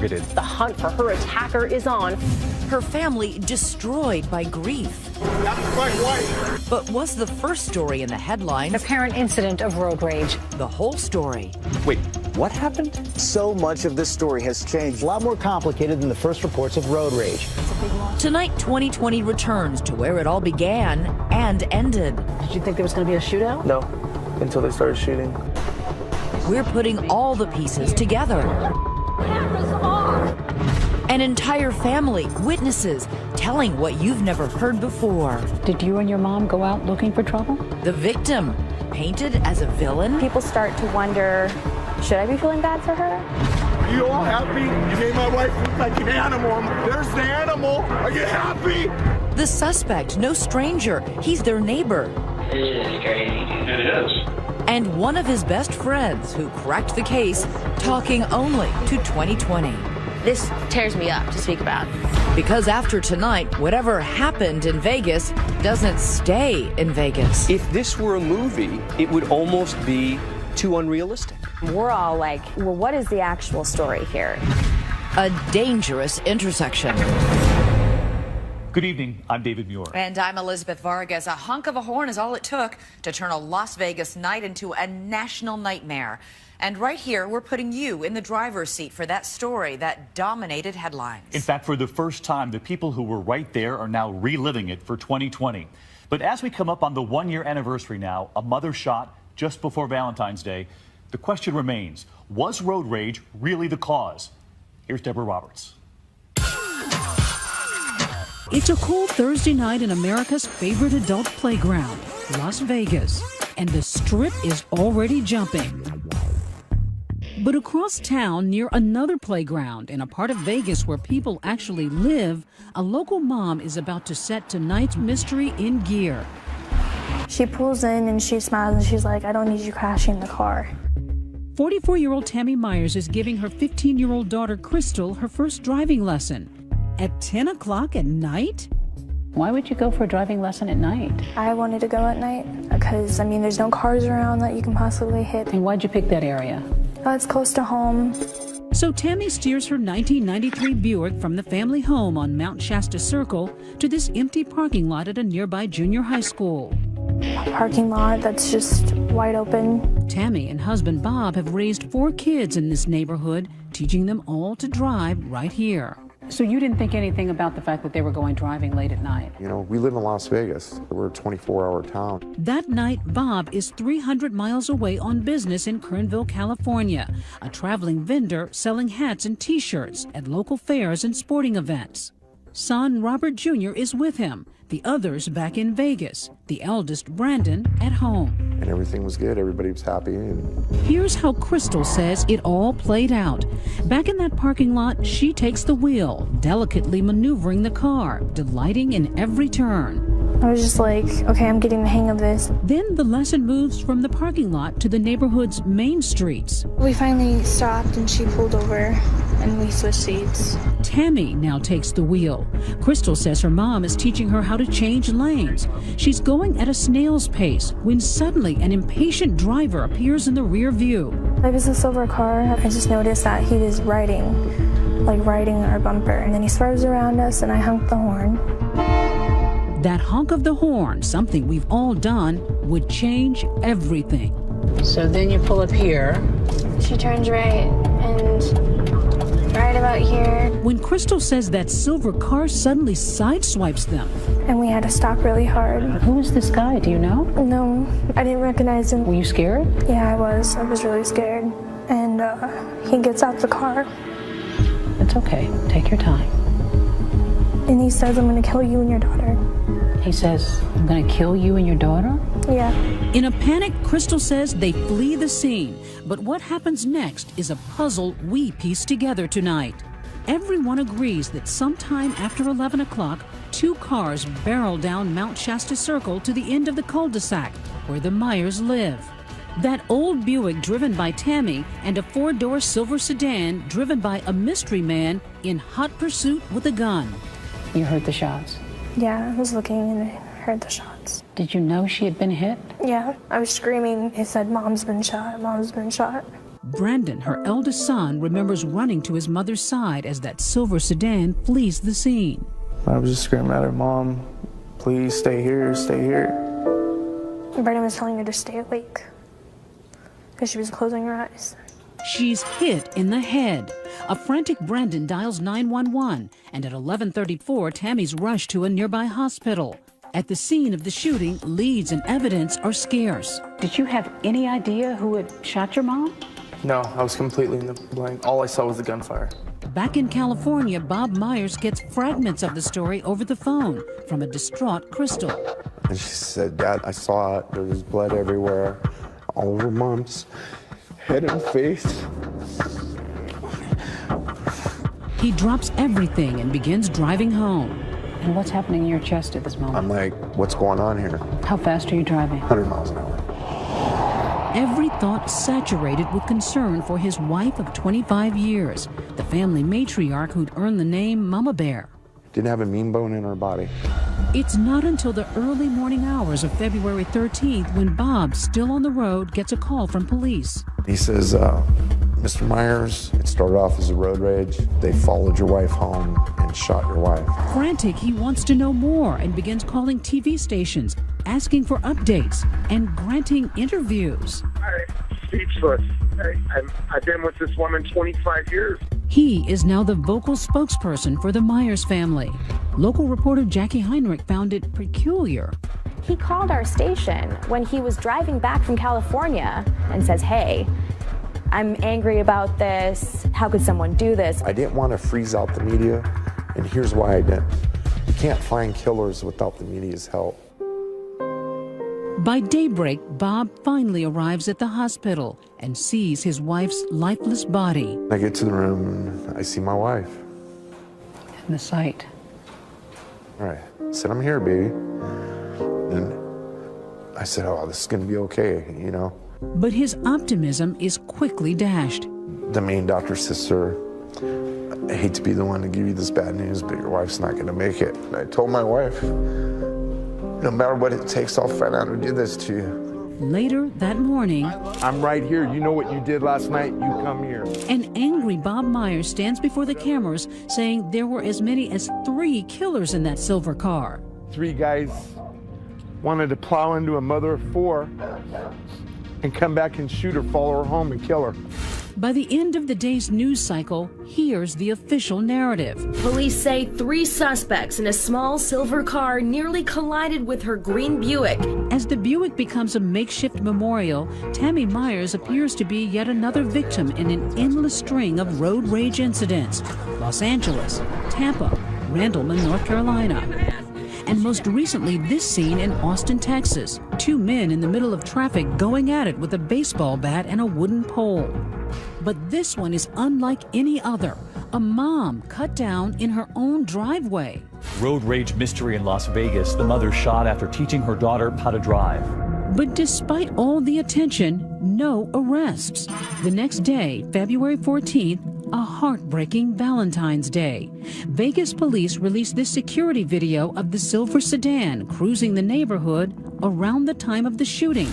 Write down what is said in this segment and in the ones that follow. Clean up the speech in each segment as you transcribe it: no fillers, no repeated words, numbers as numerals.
targeted. The hunt for her attacker is on. Her family destroyed by grief. That's my wife. But was the first story in the headlines Apparent incident of road rage. the whole story? Wait, what happened? So much of this story has changed. A lot more complicated than the first reports of road rage. Tonight, 2020 returns to where it all began and ended. Did you think there was going to be a shootout? No, until they started shooting. We're putting all the pieces together. Cameras off! An entire family, witnesses, telling what you've never heard before. Did you and your mom go out looking for trouble? The victim, painted as a villain. People start to wonder, should I be feeling bad for her? Are you all happy? You made my wife look like an animal. There's the animal. Are you happy? The suspect, no stranger, he's their neighbor. This is crazy. It is. And one of his best friends who cracked the case, talking only to 2020. This tears me up to speak about. Because after tonight, whatever happened in Vegas doesn't stay in Vegas. If this were a movie, it would almost be too unrealistic. We're all like, well, what is the actual story here? A dangerous intersection. Good evening, I'm David Muir. And I'm Elizabeth Vargas. A hunk of a horn is all it took to turn a Las Vegas night into a national nightmare. And right here, we're putting you in the driver's seat for that story that dominated headlines. In fact, for the first time, the people who were right there are now reliving it for 2020. But as we come up on the one-year anniversary now, a mother shot just before Valentine's Day, the question remains, was road rage really the cause? Here's Deborah Roberts. It's a cool Thursday night in America's favorite adult playground, Las Vegas, and the Strip is already jumping. But across town, near another playground, in a part of Vegas where people actually live, a local mom is about to set tonight's mystery in gear. She pulls in and she smiles and she's like, I don't need you crashing the car. 44-year-old Tammy Myers is giving her 15-year-old daughter, Crystal, her first driving lesson. At 10 o'clock at night? Why would you go for a driving lesson at night? I wanted to go at night because, I mean, there's no cars around that you can possibly hit. And why'd you pick that area? It's close to home. So Tammy steers her 1993 Buick from the family home on Mount Shasta Circle to this empty parking lot at a nearby junior high school. A parking lot that's just wide open. Tammy and husband Bob have raised 4 kids in this neighborhood, teaching them all to drive right here. So you didn't think anything about the fact that they were going driving late at night? You know, we live in Las Vegas. We're a 24-hour town. That night, Bob is 300 miles away on business in Kernville, California, a traveling vendor selling hats and T-shirts at local fairs and sporting events. Son Robert Jr. is with him, the others back in Vegas, the eldest Brandon at home. And everything was good. Everybody was happy. And here's how Crystal says it all played out. Back in that parking lot, she takes the wheel, delicately maneuvering the car, delighting in every turn. I was just like, okay, I'm getting the hang of this. Then the lesson moves from the parking lot to the neighborhood's main streets. We finally stopped and she pulled over and we switched seats. Tammy now takes the wheel. Crystal says her mom is teaching her how to change lanes. She's going at a snail's pace when suddenly an impatient driver appears in the rear view. It was a silver car. I just noticed that he was riding our bumper. And then he swerves around us and I honked the horn. That honk of the horn, something we've all done, would change everything. So then you pull up here. She turns right and right about here. When Crystal says that silver car suddenly sideswipes them. And we had to stop really hard. Who is this guy? Do you know? No, I didn't recognize him. Were you scared? Yeah, I was. I was really scared. And he gets out the car. It's okay. Take your time. And he says, I'm going to kill you and your daughter. He says, I'm going to kill you and your daughter? Yeah. In a panic, Crystal says they flee the scene. But what happens next is a puzzle we piece together tonight. Everyone agrees that sometime after 11 o'clock, 2 cars barrel down Mount Shasta Circle to the end of the cul-de-sac where the Myers live. That old Buick driven by Tammy and a 4-door silver sedan driven by a mystery man in hot pursuit with a gun. You heard the shots? Yeah, I was looking and I heard the shots. Did you know she had been hit? Yeah, I was screaming. He said, Mom's been shot, Mom's been shot. Brandon, her eldest son, remembers running to his mother's side as that silver sedan flees the scene. I was just screaming at her, "Mom, please stay here, stay here." Brandon was telling her to stay awake because she was closing her eyes. She's hit in the head. A frantic Brandon dials 911, and at 11:34, Tammy's rushed to a nearby hospital. At the scene of the shooting, leads and evidence are scarce. Did you have any idea who had shot your mom? No, I was completely in the blank. All I saw was the gunfire. Back in California, Bob Myers gets fragments of the story over the phone from a distraught Crystal. And she said, "Dad, I saw it. There was blood everywhere, all over Mom's head and face." He drops everything and begins driving home. And what's happening in your chest at this moment? I'm like, "What's going on here?" How fast are you driving? 100 miles an hour. Every thought saturated with concern for his wife of 25 years, the family matriarch who'd earned the name Mama Bear. Didn't have a mean bone in her body. It's not until the early morning hours of February 13th when Bob, still on the road, gets a call from police. He says, "Mr. Myers, it started off as a road rage. They followed your wife home and shot your wife." Frantic, he wants to know more and begins calling TV stations, asking for updates and granting interviews. I'm speechless. I've been with this woman 25 years. He is now the vocal spokesperson for the Myers family. Local reporter Jackie Heinrich found it peculiar. He called our station when he was driving back from California and says, "Hey, I'm angry about this. How could someone do this?" I didn't want to freeze out the media, and here's why I didn't. You can't find killers without the media's help. By daybreak, Bob finally arrives at the hospital and sees his wife's lifeless body. I get to the room and I see my wife. And the sight. All right, I said, "I'm here, baby." And I said, "Oh, this is gonna be okay, you know." But his optimism is quickly dashed. The main doctor says, "Sir, I hate to be the one to give you this bad news, but your wife's not gonna make it." And I told my wife, "No matter what it takes, I'll find out who did this to you." Later that morning, I'm right here. You know what you did last night? You come here. An angry Bob Myers stands before the cameras saying there were as many as 3 killers in that silver car. 3 guys wanted to plow into a mother of 4 and come back and shoot her, follow her home, and kill her. By the end of the day's news cycle, here's the official narrative. Police say 3 suspects in a small silver car nearly collided with her green Buick. As the Buick becomes a makeshift memorial, Tammy Myers appears to be yet another victim in an endless string of road rage incidents. Los Angeles, Tampa, Randleman, North Carolina. And most recently, this scene in Austin, Texas. 2 men in the middle of traffic going at it with a baseball bat and a wooden pole. But this one is unlike any other. A mom cut down in her own driveway. Road rage mystery in Las Vegas. The mother shot after teaching her daughter how to drive. But despite all the attention, no arrests. The next day, February 14th, a heartbreaking Valentine's Day. Vegas police released this security video of the silver sedan cruising the neighborhood around the time of the shooting,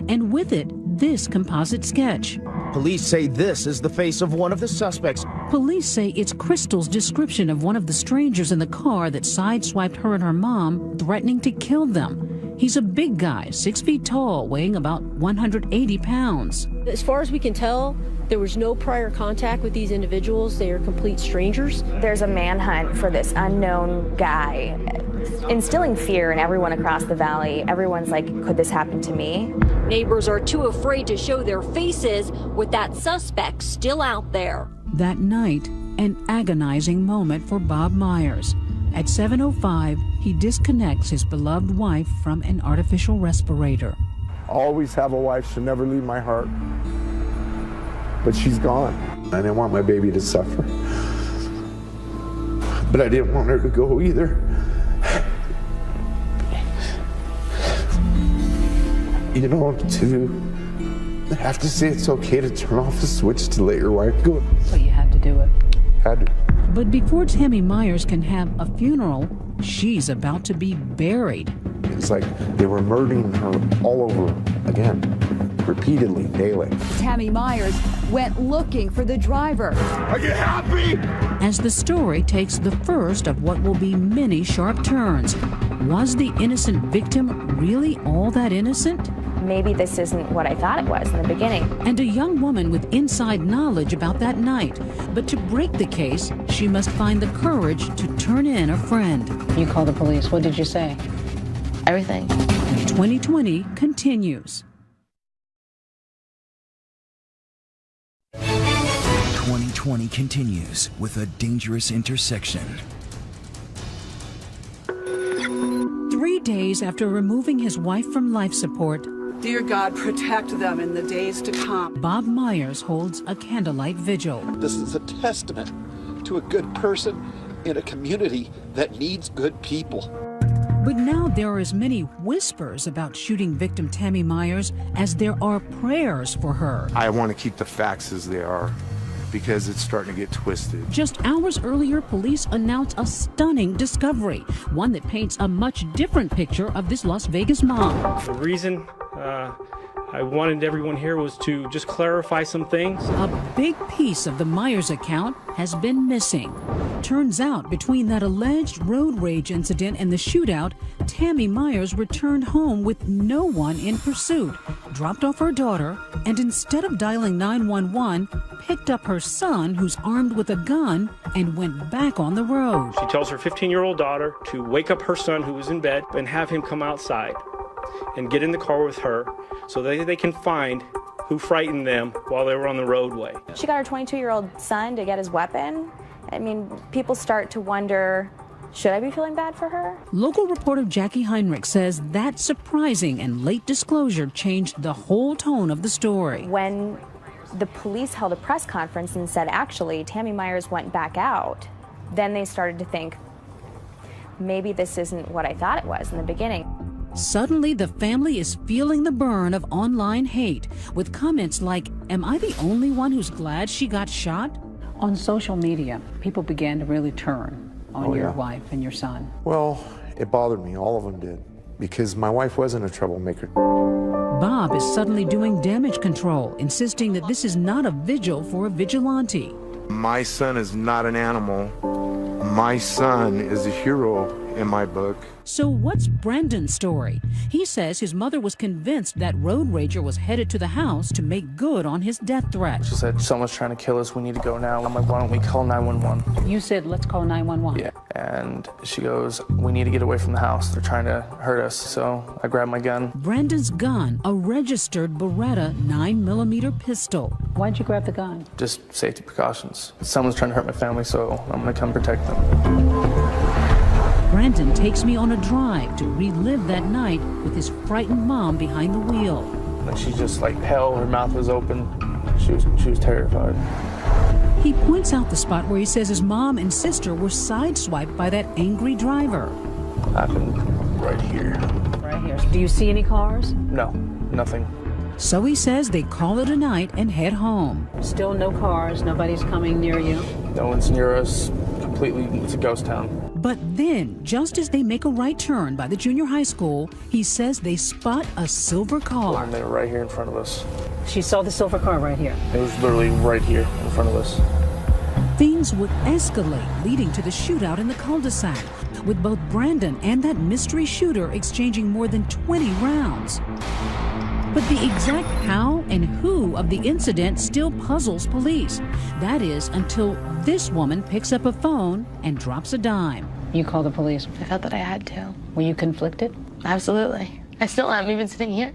and with it, this composite sketch. Police say this is the face of one of the suspects. Police say it's Crystal's description of one of the strangers in the car that sideswiped her and her mom, threatening to kill them. He's a big guy, 6 feet tall, weighing about 180 pounds. As far as we can tell, there was no prior contact with these individuals. They are complete strangers. There's a manhunt for this unknown guy, instilling fear in everyone across the valley. Everyone's like, could this happen to me? Neighbors are too afraid to show their faces with that suspect still out there. That night, an agonizing moment for Bob Myers. At 7:05, he disconnects his beloved wife from an artificial respirator. I'll always have a wife. She'll never leave my heart. But she's gone. I didn't want my baby to suffer. But I didn't want her to go either. You know, to have to say it's okay to turn off the switch to let your wife go. But you had to do it. Had to. But before Tammy Myers can have a funeral, she's about to be buried. It's like they were murdering her all over again. repeatedly, daily. Tammy Myers went looking for the driver. Are you happy? As the story takes the first of what will be many sharp turns, was the innocent victim really all that innocent? Maybe this isn't what I thought it was in the beginning. And a young woman with inside knowledge about that night. But to break the case, she must find the courage to turn in a friend. You called the police. What did you say? Everything. 2020 continues. 2020 continues with a dangerous intersection. 3 days after removing his wife from life support, dear God, protect them in the days to come. Bob Myers holds a candlelight vigil. This is a testament to a good person in a community that needs good people. But now there are as many whispers about shooting victim Tammy Myers as there are prayers for her. I want to keep the facts as they are, because it's starting to get twisted. Just hours earlier, police announced a stunning discovery, one that paints a much different picture of this Las Vegas mom. The reason I wanted everyone here was to just clarify some things. A big piece of the Myers account has been missing. Turns out, between that alleged road rage incident and the shootout, Tammy Myers returned home with no one in pursuit, dropped off her daughter, and instead of dialing 911, picked up her son, who's armed with a gun, and went back on the road. She tells her 15-year-old daughter to wake up her son, who was in bed, and have him come outside and get in the car with her so that they can find who frightened them while they were on the roadway. She got her 22-year-old son to get his weapon. I mean, people start to wonder, should I be feeling bad for her? Local reporter Jackie Heinrich says that surprising and late disclosure changed the whole tone of the story. When the police held a press conference and said, actually, Tammy Myers went back out, then they started to think, maybe this isn't what I thought it was in the beginning. Suddenly, the family is feeling the burn of online hate, with comments like, "Am I the only one who's glad she got shot?" On social media, people began to really turn on your wife and your son. Well, it bothered me. All of them did. Because my wife wasn't a troublemaker. Bob is suddenly doing damage control, insisting that this is not a vigil for a vigilante. My son is not an animal. My son is a hero in my book. So what's Brandon's story? He says his mother was convinced that road rager was headed to the house to make good on his death threat. She said, someone's trying to kill us, we need to go now. I'm like, why don't we call 911? You said, let's call 911. Yeah, and she goes, we need to get away from the house. They're trying to hurt us. So I grabbed my gun. Brandon's gun, a registered Beretta 9mm pistol. Why'd you grab the gun? Just safety precautions. Someone's trying to hurt my family, so I'm gonna come protect them. Brandon takes me on a drive to relive that night with his frightened mom behind the wheel. And she's just like hell, her mouth was open. She was terrified. He points out the spot where he says his mom and sister were sideswiped by that angry driver. Happened right here. Right here. Do you see any cars? No, nothing. So he says they call it a night and head home. Still no cars, nobody's coming near you. No one's near us. Completely, it's a ghost town. But then, just as they make a right turn by the junior high school, he says they spot a silver car. And they were right here in front of us. She saw the silver car right here. It was literally right here in front of us. Things would escalate, leading to the shootout in the cul-de-sac, with both Brandon and that mystery shooter exchanging more than 20 rounds. But the exact how and who of the incident still puzzles police. That is, until this woman picks up a phone and drops a dime. You called the police. I felt that I had to. Were you conflicted? Absolutely. I still am, even sitting here.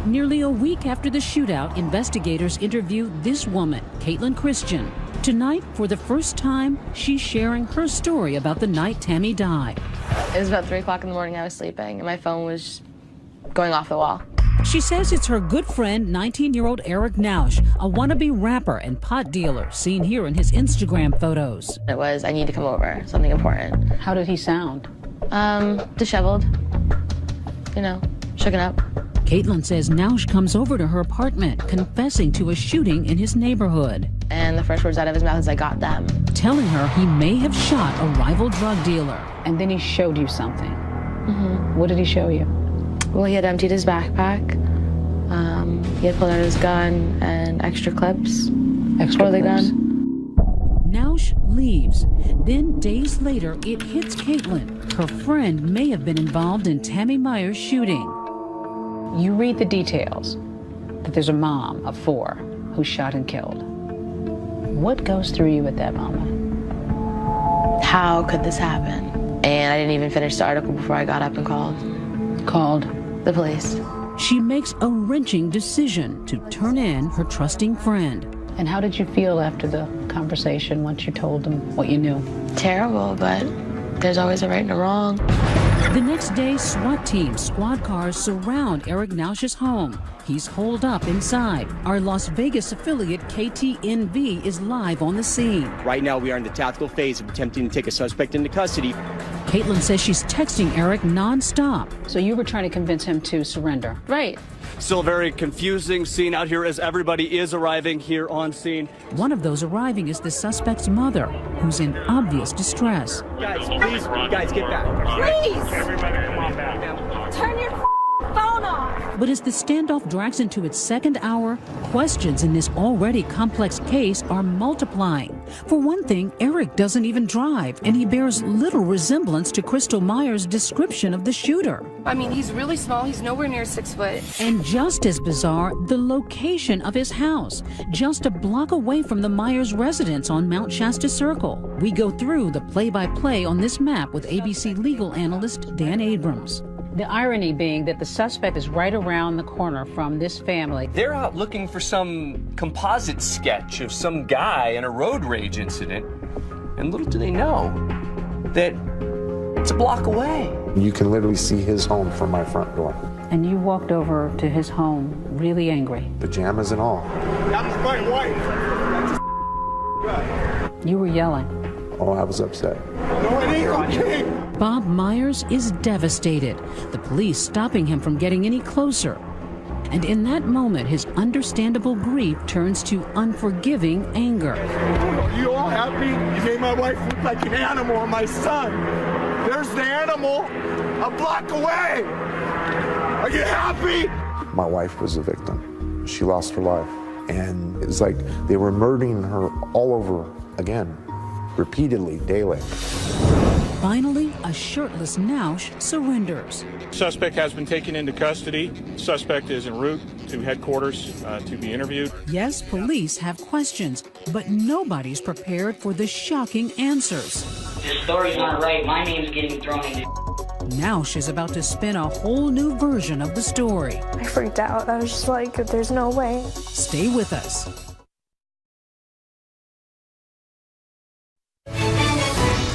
Nearly a week after the shootout, investigators interview this woman, Caitlin Christian. Tonight, for the first time, she's sharing her story about the night Tammy died. It was about 3 o'clock in the morning. I was sleeping, and my phone was going off the wall. She says it's her good friend, 19-year-old Eric Nausch, a wannabe rapper and pot dealer, seen here in his Instagram photos. It was, I need to come over, something important. How did he sound? Disheveled. You know, shooken up. Caitlin says Nausch comes over to her apartment, confessing to a shooting in his neighborhood. And the first words out of his mouth is, I got them. Telling her he may have shot a rival drug dealer. And then he showed you something. Mm-hmm. What did he show you? Well, he had emptied his backpack, He had pulled out his gun and extra clips for the gun. Naush leaves. Then, days later, it hits Caitlin. Her friend may have been involved in Tammy Myers' shooting. You read the details that there's a mom of 4 who's shot and killed. What goes through you at that moment? How could this happen? And I didn't even finish the article before I got up and called the police. She makes a wrenching decision to turn in her trusting friend. And how did you feel after the conversation once you told them what you knew? Terrible, but there's always a right and a wrong. The next day, SWAT teams, squad cars surround Eric Naush's home. He's holed up inside. Our Las Vegas affiliate, KTNV, is live on the scene. Right now, we are in the tactical phase of attempting to take a suspect into custody. Caitlin says she's texting Eric nonstop. So you were trying to convince him to surrender? Right. Still a very confusing scene out here as everybody is arriving here on scene. One of those arriving is the suspect's mother, who's in obvious distress. Guys, please, guys, get back. Please! Everybody come on down. Turn your phone off! But as the standoff drags into its second hour, questions in this already complex case are multiplying. For one thing, Eric doesn't even drive, and he bears little resemblance to Crystal Myers' description of the shooter. I mean, he's really small. He's nowhere near 6 foot. And just as bizarre, the location of his house, just a block away from the Myers residence on Mount Shasta Circle. We go through the play-by-play on this map with ABC legal analyst Dan Abrams. The irony being that the suspect is right around the corner from this family. They're out looking for some composite sketch of some guy in a road rage incident, and little do they know that it's a block away. You can literally see his home from my front door. And you walked over to his home really angry. Pajamas and all. I'm my wife. You were yelling. Oh, I was upset. No, it ain't okay. Bob Myers is devastated, the police stopping him from getting any closer. And in that moment, his understandable grief turns to unforgiving anger. You all happy? You made my wife look like an animal and my son. There's the animal a block away. Are you happy? My wife was a victim. She lost her life. And it's like they were murdering her all over again, repeatedly, daily. Finally, a shirtless Naush surrenders. Suspect has been taken into custody. Suspect is en route to headquarters to be interviewed. Yes, police have questions, but nobody's prepared for the shocking answers. This story's not right. My name's getting thrown in. Naush is about to spin a whole new version of the story. I freaked out. I was just like, there's no way. Stay with us.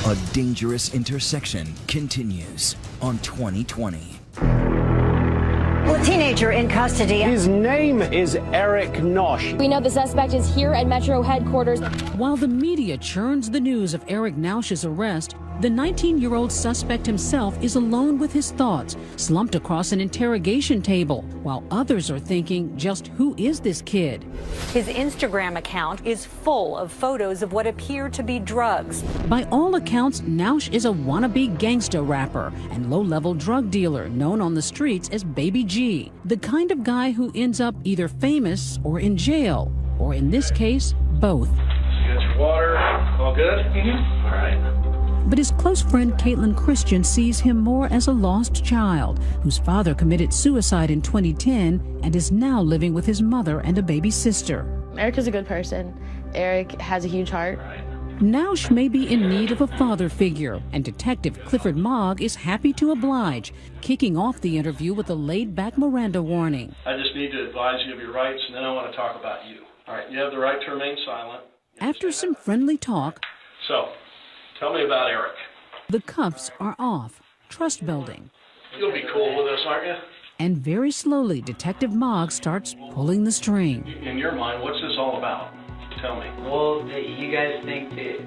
A Dangerous Intersection continues on 2020. Well, teenager in custody. His name is Eric Naush. We know the suspect is here at Metro headquarters. While the media churns the news of Eric Naush's arrest, the 19-year-old suspect himself is alone with his thoughts, slumped across an interrogation table, while others are thinking, just who is this kid? His Instagram account is full of photos of what appear to be drugs. By all accounts, Naush is a wannabe gangsta rapper and low-level drug dealer known on the streets as Baby G, the kind of guy who ends up either famous or in jail, or in this case, both. You got your water? All good? Mm-hmm. All right. But his close friend Caitlin Christian sees him more as a lost child whose father committed suicide in 2010 and is now living with his mother and a baby sister. Eric is a good person. Eric has a huge heart. Naush may be in need of a father figure, and Detective Clifford Mogg is happy to oblige, kicking off the interview with a laid-back Miranda warning. I just need to advise you of your rights, and then I want to talk about you. All right, you have the right to remain silent. After some friendly talk, So, tell me about Eric. the cuffs are off, trust building. You'll be cool with us, aren't you? And very slowly, Detective Mogg starts pulling the string. In your mind, what's this all about? Tell me. Well, you guys think that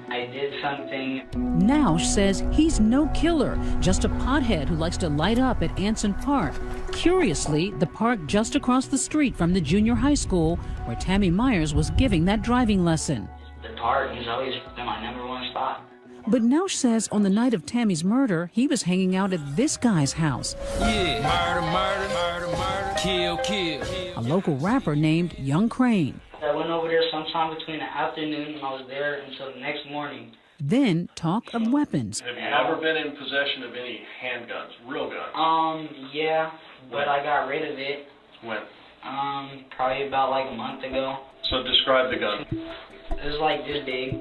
I did something. Naush says he's no killer, just a pothead who likes to light up at Anson Park. Curiously, the park just across the street from the junior high school where Tammy Myers was giving that driving lesson. The park has always been my #1 spot. But Naush says on the night of Tammy's murder, he was hanging out at this guy's house. Yeah. Murder, murder, murder, murder. A local rapper named Young Crane. I went over there sometime between the afternoon and I was there until the next morning. Then talk of weapons. Have you ever been in possession of any handguns, real guns? Yeah, but I got rid of it. When? Probably about like a month ago. So describe the gun. It was like this big,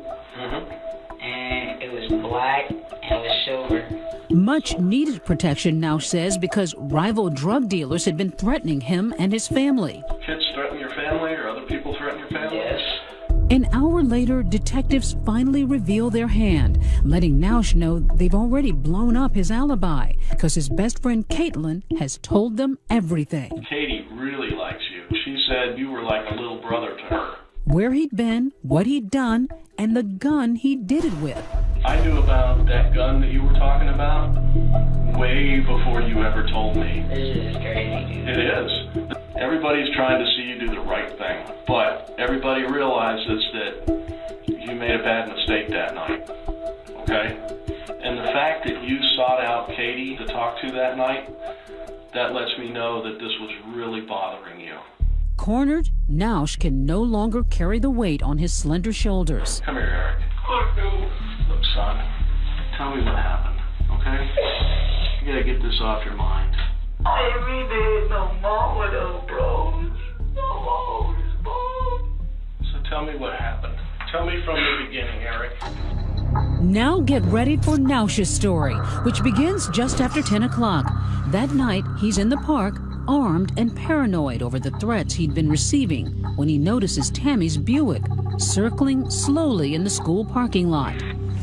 and it was black and it was silver. Much needed protection, now says, because rival drug dealers had been threatening him and his family. Kids threaten your family or other people threaten your family? Yes. An hour later, detectives finally reveal their hand, letting Nausch know they've already blown up his alibi because his best friend Caitlin has told them everything. Katie really likes you. She said you were like a little brother to her. Where he'd been, what he'd done, and the gun he did it with. I knew about that gun that you were talking about way before you ever told me. This is crazy, dude. It is. Everybody's trying to see you do the right thing, but everybody realizes that you made a bad mistake that night, okay? And the fact that you sought out Katie to talk to that night, that lets me know that this was really bothering you. Cornered, Nausch can no longer carry the weight on his slender shoulders. Come here, Eric. Look, son, tell me what happened, okay? You gotta get this off your mind. I really didn't know mom with those bros. No, bro. So tell me what happened. Tell me from the beginning, Eric. Now get ready for Nausch's story, which begins just after 10 o'clock. That night, he's in the park, armed and paranoid over the threats he'd been receiving when he notices Tammy's Buick circling slowly in the school parking lot.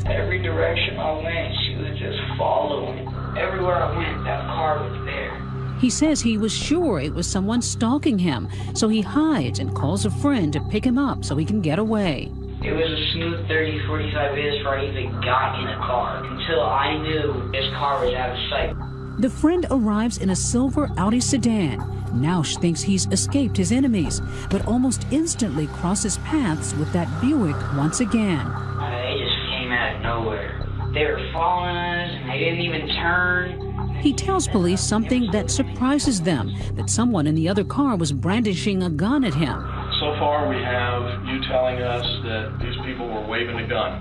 Every direction I went, she was just following. Everywhere I went, that car was there. He says he was sure it was someone stalking him, so he hides and calls a friend to pick him up so he can get away. It was a smooth 30, 45 minutes before I even got in a car, until I knew this car was out of sight. The friend arrives in a silver Audi sedan. Nausch thinks he's escaped his enemies, but almost instantly crosses paths with that Buick once again. They just came out of nowhere. They were following us, and they didn't even turn. He tells police something that surprises them, that someone in the other car was brandishing a gun at him. So far, we have you telling us that these people were waving a gun,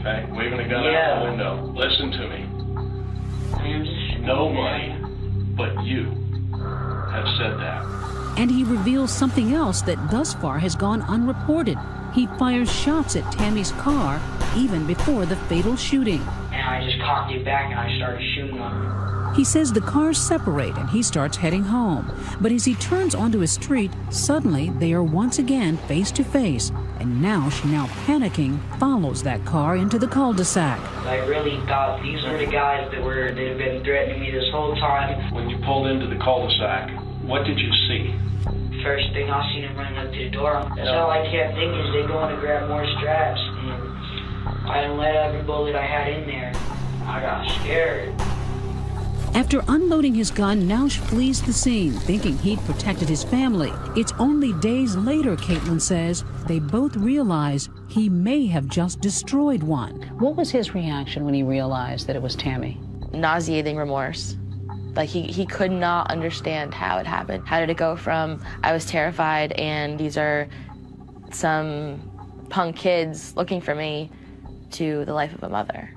okay? Waving a gun out the window. Listen to me. Nobody but you have said that. And he reveals something else that thus far has gone unreported. He fires shots at Tammy's car even before the fatal shooting. And I just cocked it back and I started shooting them. He says the cars separate and he starts heading home. But as he turns onto his street, suddenly they are once again face to face. And Nausch, now panicking, follows that car into the cul-de-sac. I really thought these were the guys that have been threatening me this whole time. When you pulled into the cul-de-sac, what did you see? First thing I seen them running up to the door. That's all I kept thinking is they going to grab more straps. And I didn't let every bullet I had in there. I got scared. After unloading his gun, Nausch flees the scene, thinking he'd protected his family. It's only days later, Caitlin says, they both realize he may have just destroyed one. What was his reaction when he realized that it was Tammy? Nauseating remorse. Like he could not understand how it happened. How did it go from I was terrified and these are some punk kids looking for me to the life of a mother?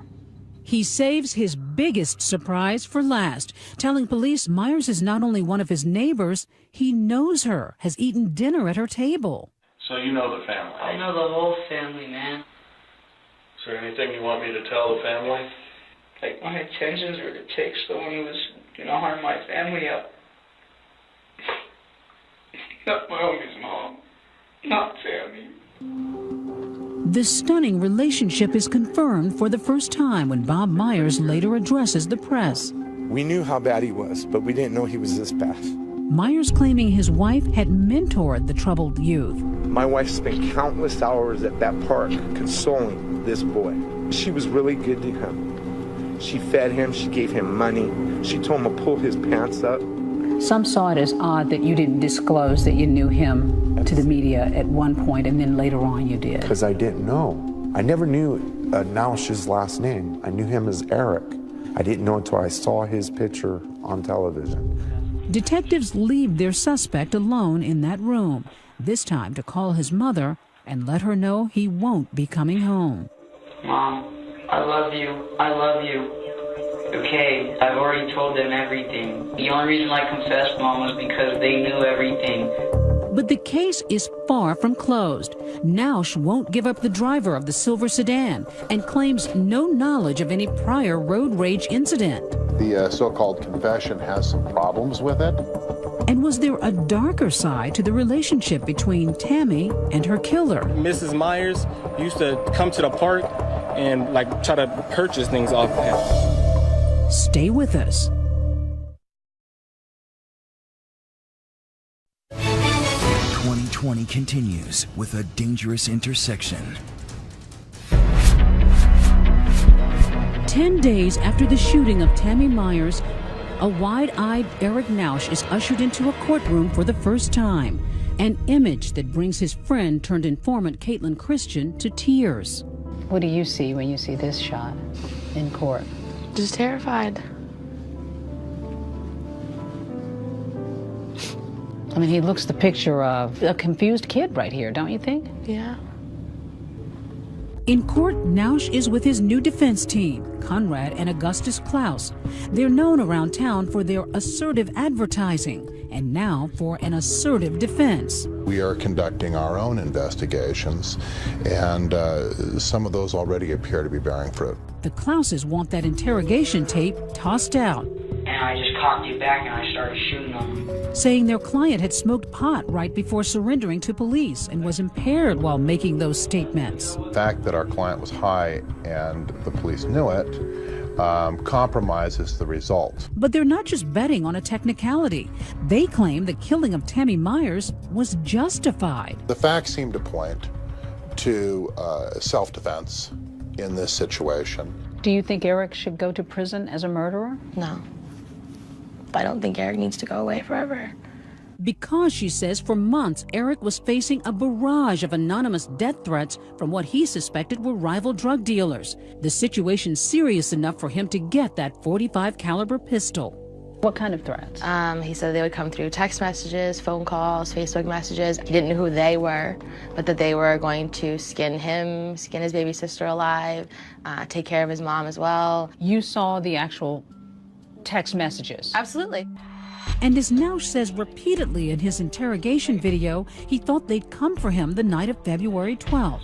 He saves his biggest surprise for last, telling police Myers is not only one of his neighbors, he knows her, has eaten dinner at her table. So you know the family? I know the whole family, man. Is there anything you want me to tell the family? Like, my intentions were to take someone who was gonna harm my family up. Not my homie's mom. Not Tammy. The stunning relationship is confirmed for the first time when Bob Myers later addresses the press. We knew how bad he was, but we didn't know he was this bad. Myers claiming his wife had mentored the troubled youth. My wife spent countless hours at that park consoling this boy. She was really good to him. She fed him, she gave him money, she told him to pull his pants up. Some saw it as odd that you didn't disclose that you knew him to the media at one point, and then later on you did. Because I didn't know. I never knew Nausch's last name. I knew him as Eric. I didn't know until I saw his picture on television. Detectives leave their suspect alone in that room, this time to call his mother and let her know he won't be coming home. Mom, I love you. I love you. Okay, I've already told them everything. The only reason I confessed, Mom, was because they knew everything. But the case is far from closed. Nausch won't give up the driver of the silver sedan and claims no knowledge of any prior road rage incident. The so-called confession has some problems with it. And was there a darker side to the relationship between Tammy and her killer? Mrs. Myers used to come to the park and try to purchase things off of him. Stay with us. 2020 continues with a dangerous intersection. 10 days after the shooting of Tammy Myers, a wide-eyed Eric Nausch is ushered into a courtroom for the first time. An image that brings his friend turned informant Caitlin Christian to tears. What do you see when you see this shot in court? Just terrified. I mean, he looks the picture of a confused kid right here, don't you think? Yeah. In court, Nausch is with his new defense team, Conrad and Augustus Klaus. They're known around town for their assertive advertising and now for an assertive defense. We are conducting our own investigations, and some of those already appear to be bearing fruit. The Klauses want that interrogation tape tossed out, And I just cocked it back and I started shooting them. saying their client had smoked pot right before surrendering to police and was impaired while making those statements. The fact that our client was high and the police knew it compromises the result. But they're not just betting on a technicality. They claim the killing of Tammy Myers was justified. The facts seem to point to self-defense in this situation. Do you think Eric should go to prison as a murderer? No. I don't think Eric needs to go away forever. Because, she says, for months, Eric was facing a barrage of anonymous death threats from what he suspected were rival drug dealers. The situation serious enough for him to get that .45 caliber pistol. What kind of threats? He said they would come through text messages, phone calls, Facebook messages. He didn't know who they were, but that they were going to skin him, skin his baby sister alive, take care of his mom as well. You saw the actual text messages? Absolutely. And as Nausch says repeatedly in his interrogation video, he thought they'd come for him the night of February 12th.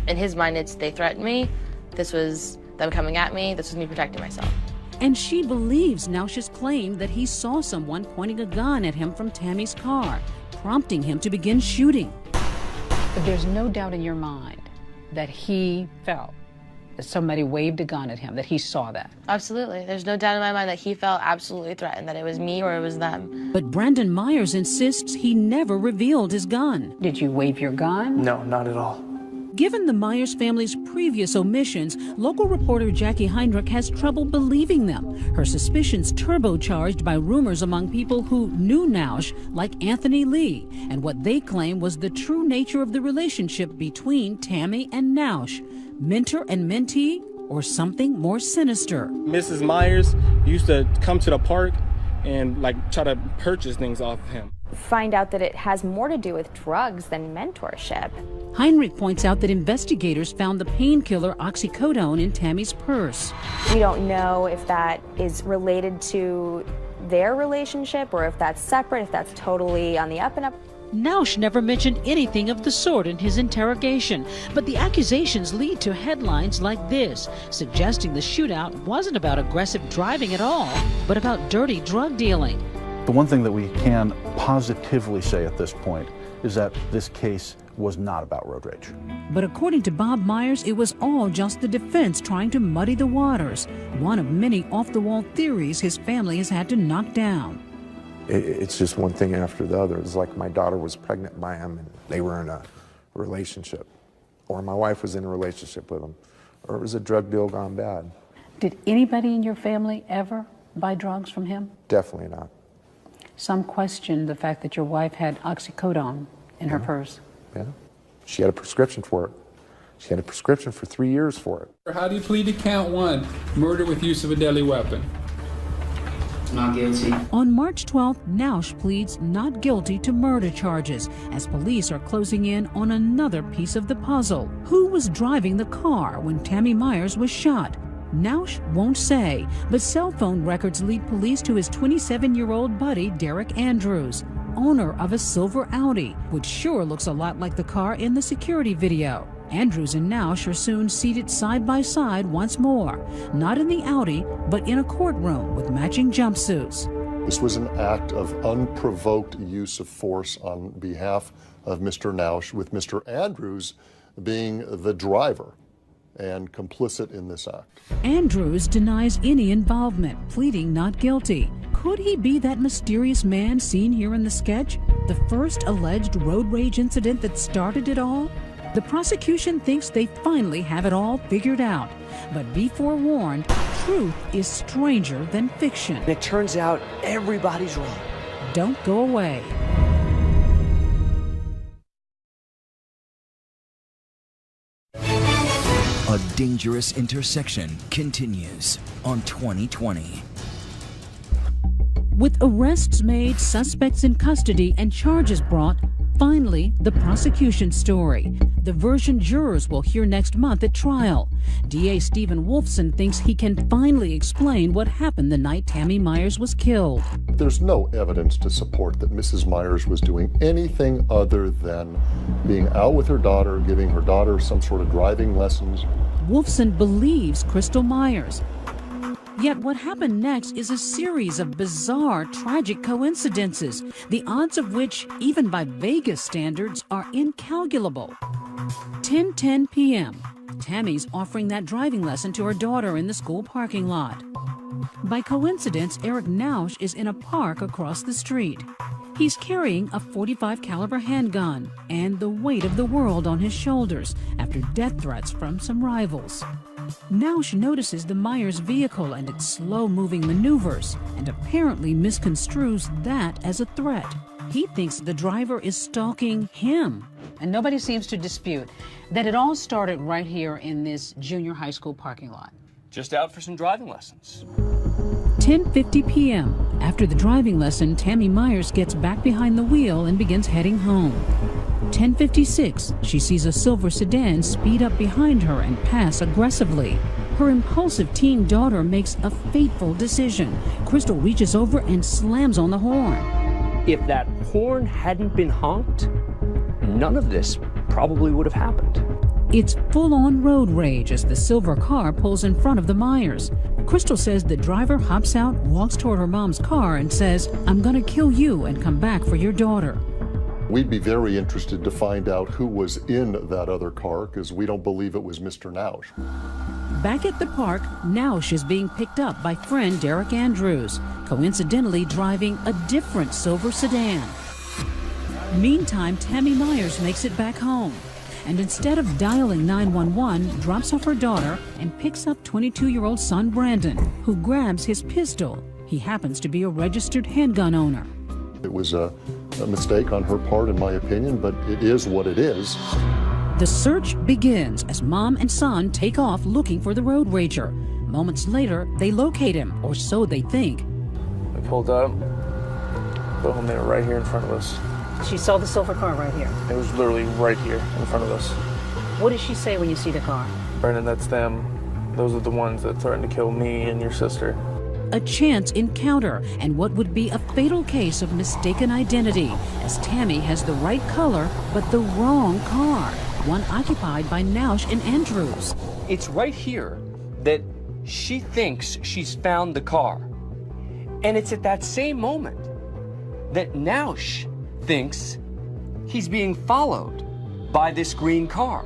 In his mind, it's they threatened me, this was them coming at me, this was me protecting myself. And she believes Nausch's claim that he saw someone pointing a gun at him from Tammy's car, prompting him to begin shooting. But there's no doubt in your mind that he felt that somebody waved a gun at him, that he saw that. Absolutely. There's no doubt in my mind that he felt absolutely threatened, that it was me or it was them. But Brandon Myers insists he never revealed his gun. Did you wave your gun? No, not at all. Given the Myers family's previous omissions, local reporter Jackie Heinrich has trouble believing them. Her suspicions turbocharged by rumors among people who knew Nausch, like Anthony Lee, and what they claim was the true nature of the relationship between Tammy and Nausch. Mentor and mentee, or something more sinister. Mrs. Myers used to come to the park and try to purchase things off of him. Find out that it has more to do with drugs than mentorship. Heinrich points out that investigators found the painkiller oxycodone in Tammy's purse. We don't know if that is related to their relationship or if that's separate, if that's totally on the up and up. Nausch never mentioned anything of the sort in his interrogation, but the accusations lead to headlines like this, suggesting the shootout wasn't about aggressive driving at all, but about dirty drug dealing. The one thing that we can positively say at this point is that this case was not about road rage. But according to Bob Myers, it was all just the defense trying to muddy the waters, one of many off-the-wall theories his family has had to knock down. It's just one thing after the other. It's like my daughter was pregnant by him and they were in a relationship, or my wife was in a relationship with him, or it was a drug deal gone bad. Did anybody in your family ever buy drugs from him? Definitely not. Some questioned the fact that your wife had oxycodone in her purse. Yeah. She had a prescription for it. She had a prescription for 3 years for it. How do you plead to count one, murder with use of a deadly weapon? Not guilty. On March 12th, Nausch pleads not guilty to murder charges as police are closing in on another piece of the puzzle. Who was driving the car when Tammy Myers was shot? Nausch won't say, but cell phone records lead police to his 27-year-old buddy, Derek Andrews, owner of a silver Audi, which sure looks a lot like the car in the security video. Andrews and Nausch are soon seated side by side once more, not in the Audi, but in a courtroom with matching jumpsuits. This was an act of unprovoked use of force on behalf of Mr. Nausch, with Mr. Andrews being the driver and complicit in this act. Andrews denies any involvement, pleading not guilty. Could he be that mysterious man seen here in the sketch? The first alleged road rage incident that started it all? The prosecution thinks they finally have it all figured out. But be forewarned, truth is stranger than fiction. It turns out everybody's wrong. Don't go away. A Dangerous Intersection continues on 2020. With arrests made, suspects in custody, and charges brought, finally, the prosecution story. The version jurors will hear next month at trial. DA Stephen Wolfson thinks he can finally explain what happened the night Tammy Myers was killed. There's no evidence to support that Mrs. Myers was doing anything other than being out with her daughter, giving her daughter some sort of driving lessons. Wolfson believes Crystal Myers. Yet what happened next is a series of bizarre, tragic coincidences, the odds of which, even by Vegas standards, are incalculable. 10:10 p.m. Tammy's offering that driving lesson to her daughter in the school parking lot. By coincidence, Eric Nausch is in a park across the street. He's carrying a .45 caliber handgun and the weight of the world on his shoulders after death threats from some rivals. Nausch notices the Myers vehicle and its slow-moving maneuvers and apparently misconstrues that as a threat. He thinks the driver is stalking him. And nobody seems to dispute that it all started right here in this junior high school parking lot. Just out for some driving lessons. 10:50 p.m. After the driving lesson, Tammy Myers gets back behind the wheel and begins heading home. 10:56, she sees a silver sedan speed up behind her and pass aggressively. Her impulsive teen daughter makes a fateful decision. Crystal reaches over and slams on the horn. If that horn hadn't been honked, none of this probably would have happened. It's full-on road rage as the silver car pulls in front of the Myers. Crystal says the driver hops out, walks toward her mom's car, and says, "I'm gonna kill you and come back for your daughter." We'd be very interested to find out who was in that other car, because we don't believe it was Mr. Nausch. Back at the park, Nausch is being picked up by friend Derek Andrews, coincidentally driving a different silver sedan. Meantime, Tammy Myers makes it back home, and instead of dialing 911, drops off her daughter and picks up 22-year-old son Brandon, who grabs his pistol. He happens to be a registered handgun owner. It was a mistake on her part, in my opinion, but it is what it is. The search begins as mom and son take off looking for the road rager. Moments later, they locate him, or so they think. We pulled up, boom, they were right here in front of us. She saw the silver car right here. It was literally right here in front of us. What does she say when you see the car? Brandon, that's them. Those are the ones that threatened to kill me and your sister. A chance encounter and what would be a fatal case of mistaken identity, as Tammy has the right color but the wrong car, one occupied by Nausch and Andrews. It's right here that she thinks she's found the car. And it's at that same moment that Nausch thinks he's being followed by this green car.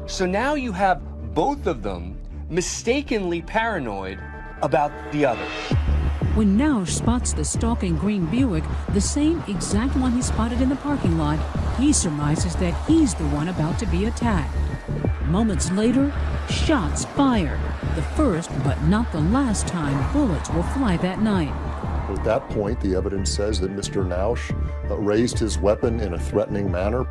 So now you have both of them mistakenly paranoid about the other. When Nausch spots the stalking green Buick, the same exact one he spotted in the parking lot, he surmises that he's the one about to be attacked. Moments later, shots fired. The first, but not the last time bullets will fly that night. At that point, the evidence says that Mr. Nausch raised his weapon in a threatening manner.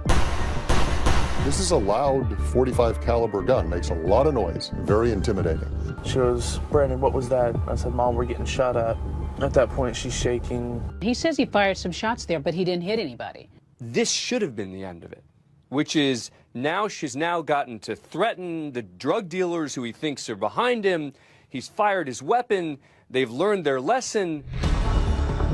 This is a loud .45 caliber gun, makes a lot of noise, very intimidating. She goes, "Brandon, what was that?" I said, "Mom, we're getting shot at." At that point, she's shaking. He says he fired some shots there, but he didn't hit anybody. This should have been the end of it, which is now she's now gotten to threaten the drug dealers who he thinks are behind him. He's fired his weapon. They've learned their lesson.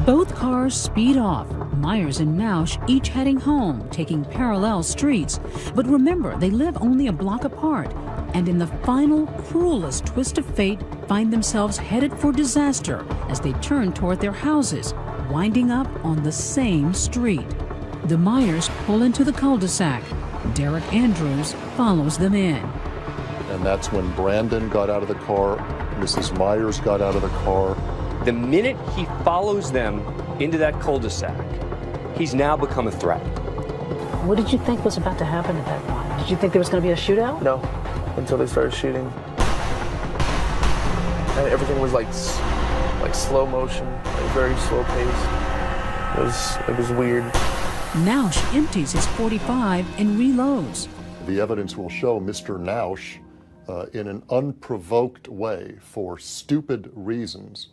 Both cars speed off, Myers and Nausch each heading home, taking parallel streets. But remember, they live only a block apart, and in the final, cruelest twist of fate, find themselves headed for disaster as they turn toward their houses, winding up on the same street. The Myers pull into the cul-de-sac. Derek Andrews follows them in. And that's when Brandon got out of the car, Mrs. Myers got out of the car. The minute he follows them into that cul-de-sac, he's now become a threat. What did you think was about to happen at that point? Did you think there was going to be a shootout? No, until they started shooting. And everything was like slow motion, like very slow pace. It was weird. Nausch empties his .45 and reloads. The evidence will show Mr. Nausch, in an unprovoked way, for stupid reasons,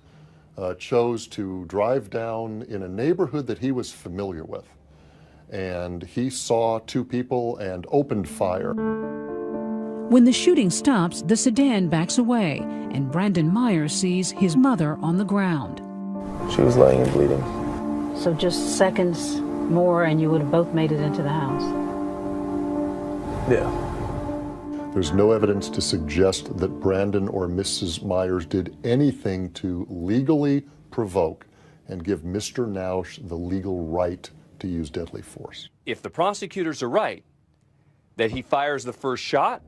chose to drive down in a neighborhood that he was familiar with. And he saw two people and opened fire. When the shooting stops, the sedan backs away, and Brandon Myers sees his mother on the ground. She was laying and bleeding. So just seconds more and you would have both made it into the house. Yeah. There's no evidence to suggest that Brandon or Mrs. Myers did anything to legally provoke and give Mr. Nausch the legal right to use deadly force. If the prosecutors are right that he fires the first shot,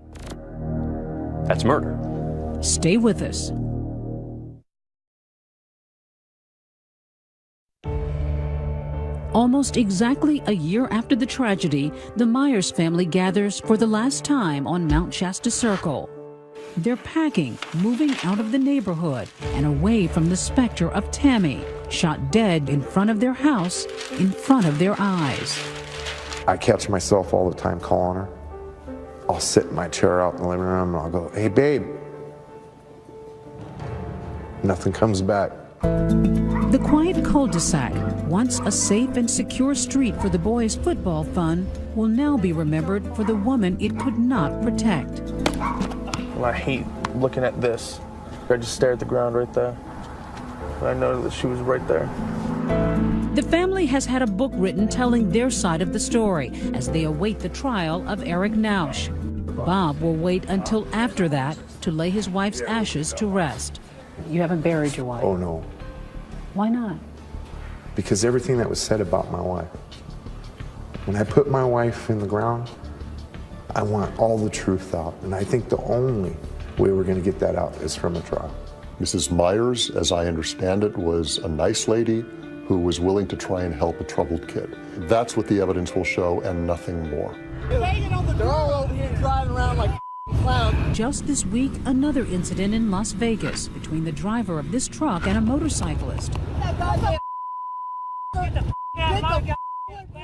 that's murder. Stay with us. Almost exactly a year after the tragedy, the Myers family gathers for the last time on Mount Shasta Circle. They're packing, moving out of the neighborhood and away from the specter of Tammy, shot dead in front of their house, in front of their eyes. I catch myself all the time calling her. I'll sit in my chair out in the living room and I'll go, "Hey, babe." Nothing comes back. The quiet cul-de-sac, once a safe and secure street for the boys' football fun, will now be remembered for the woman it could not protect. Well, I hate looking at this. I just stare at the ground right there. And I know that she was right there. The family has had a book written telling their side of the story as they await the trial of Eric Nausch. Bob will wait until after that to lay his wife's ashes to rest. You haven't buried your wife? Oh, no. Why not? Because everything that was said about my wife. When I put my wife in the ground, I want all the truth out. And I think the only way we're going to get that out is from a trial. Mrs. Myers, as I understand it, was a nice lady who was willing to try and help a troubled kid. That's what the evidence will show and nothing more. They're all over here driving around like clowns. Just this week, another incident in Las Vegas between the driver of this truck and a motorcyclist.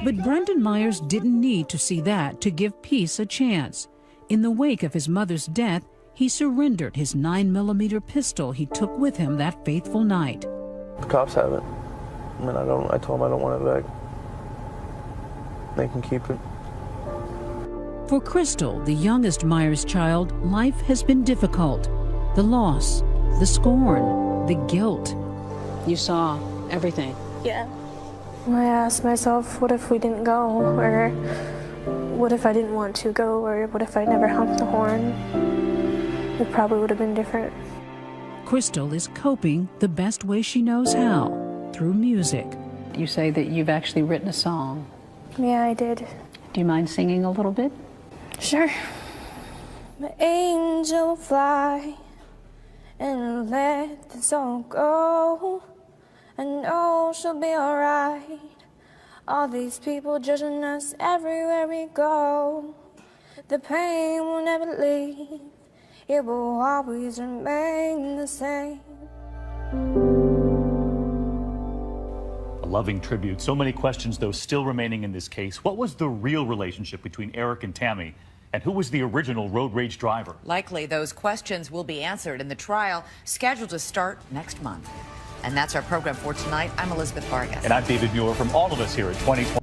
But Brandon Myers didn't need to see that to give peace a chance. In the wake of his mother's death, he surrendered his 9mm pistol he took with him that fateful night. The cops have it. I mean, I told them I don't want it back. They can keep it. For Crystal, the youngest Myers child, life has been difficult. The loss, the scorn, the guilt. You saw everything. Yeah. I asked myself, what if we didn't go? Or what if I didn't want to go? Or what if I never honked the horn? It probably would have been different. Crystal is coping the best way she knows how, through music. You say that you've actually written a song. Yeah, I did. Do you mind singing a little bit? Sure. My angel fly and let this all go. I know she'll be alright. All these people judging us everywhere we go. The pain will never leave. It will always remain the same. A loving tribute. So many questions, though, still remaining in this case. What was the real relationship between Eric and Tammy? And who was the original road rage driver? Likely those questions will be answered in the trial scheduled to start next month. And that's our program for tonight. I'm Elizabeth Vargas. And I'm David Muir. From all of us here at 2020.